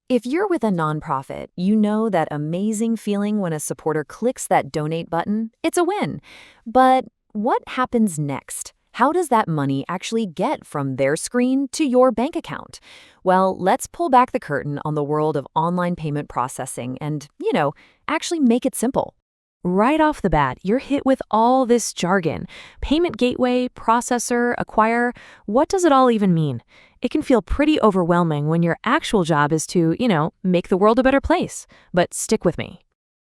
If you're with a nonprofit, you know that amazing feeling when a supporter clicks that donate button. It's a win. But what happens next? How does that money actually get from their screen to your bank account? Well, let's pull back the curtain on the world of online payment processing and, actually make it simple. Right off the bat, you're hit with all this jargon. Payment gateway, processor, acquire. What does it all even mean? It can feel pretty overwhelming when your actual job is to, make the world a better place. But stick with me.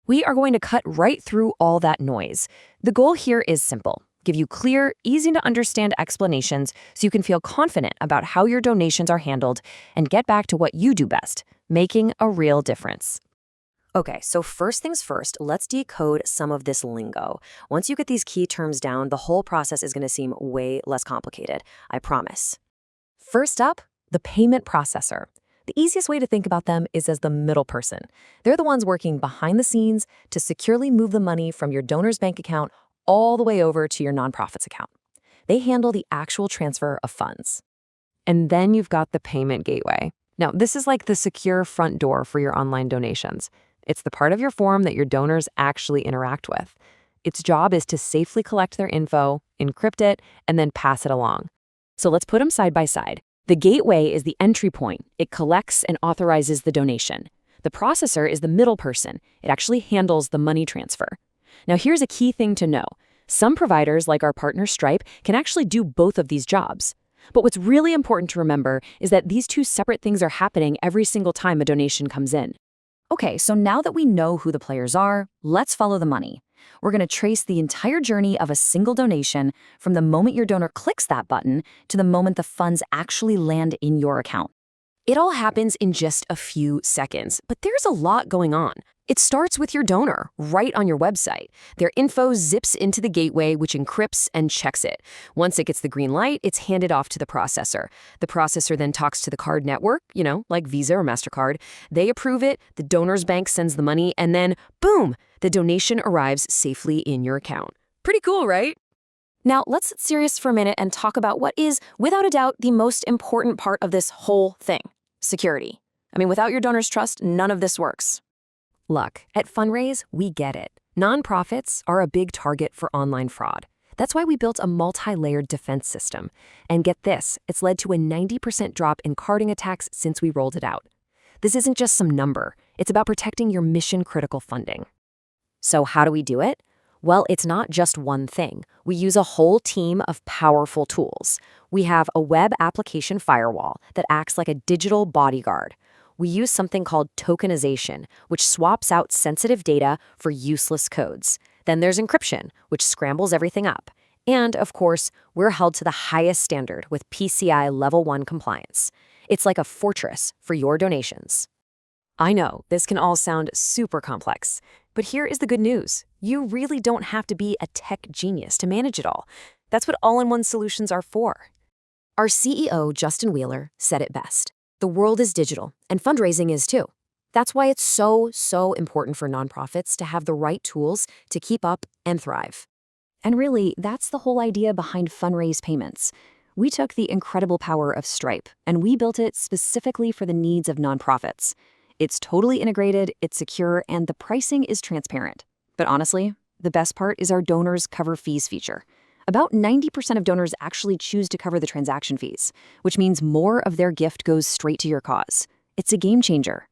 We are going to cut right through all that noise. The goal here is simple. Give you clear, easy to understand explanations so you can feel confident about how your donations are handled and get back to what you do best, making a real difference. Okay, so first things first, let's decode some of this lingo. Once you get these key terms down, the whole process is going to seem way less complicated, I promise. First up, the payment processor. The easiest way to think about them is as the middle person. They're the ones working behind the scenes to securely move the money from your donor's bank account all the way over to your nonprofit's account. They handle the actual transfer of funds. And then you've got the payment gateway. Now, this is like the secure front door for your online donations. It's the part of your form that your donors actually interact with. Its job is to safely collect their info, encrypt it, and then pass it along. So let's put them side by side. The gateway is the entry point. It collects and authorizes the donation. The processor is the middle person. It actually handles the money transfer. Now here's a key thing to know. Some providers, like our partner Stripe, can actually do both of these jobs. But what's really important to remember is that these two separate things are happening every single time a donation comes in. Okay, so now that we know who the players are, let's follow the money. We're going to trace the entire journey of a single donation from the moment your donor clicks that button to the moment the funds actually land in your account. It all happens in just a few seconds, but there's a lot going on. It starts with your donor, right on your website. Their info zips into the gateway, which encrypts and checks it. Once it gets the green light, it's handed off to the processor. The processor then talks to the card network, like Visa or MasterCard. They approve it, the donor's bank sends the money, and then, boom, the donation arrives safely in your account. Pretty cool, right? Now, let's get serious for a minute and talk about what is, without a doubt, the most important part of this whole thing: security. Without your donor's trust, none of this works. Look, at Fundraise, we get it. Nonprofits are a big target for online fraud. That's why we built a multi-layered defense system. And get this, it's led to a 90% drop in carding attacks since we rolled it out. This isn't just some number. It's about protecting your mission-critical funding. So how do we do it? Well, it's not just one thing. We use a whole team of powerful tools. We have a web application firewall that acts like a digital bodyguard. We use something called tokenization, which swaps out sensitive data for useless codes. Then there's encryption, which scrambles everything up. And, of course, we're held to the highest standard with PCI Level 1 compliance. It's like a fortress for your donations. I know, this can all sound super complex, but here is the good news. You really don't have to be a tech genius to manage it all. That's what all-in-one solutions are for. Our CEO, Justin Wheeler, said it best. The world is digital, and fundraising is too. That's why it's so important for nonprofits to have the right tools to keep up and thrive. And really, that's the whole idea behind Fundraise Payments. We took the incredible power of Stripe, and we built it specifically for the needs of nonprofits. It's totally integrated, it's secure, and the pricing is transparent. But honestly, the best part is our donors cover fees feature. About 90% of donors actually choose to cover the transaction fees, which means more of their gift goes straight to your cause. It's a game changer.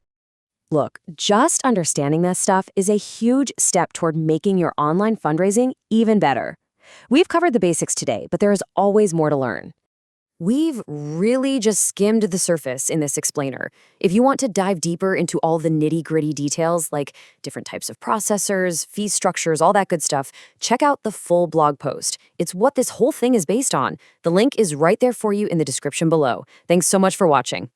Look, just understanding this stuff is a huge step toward making your online fundraising even better. We've covered the basics today, but there is always more to learn. We've really just skimmed the surface in this explainer. If you want to dive deeper into all the nitty-gritty details, like different types of processors, fee structures, all that good stuff, check out the full blog post. It's what this whole thing is based on. The link is right there for you in the description below. Thanks so much for watching.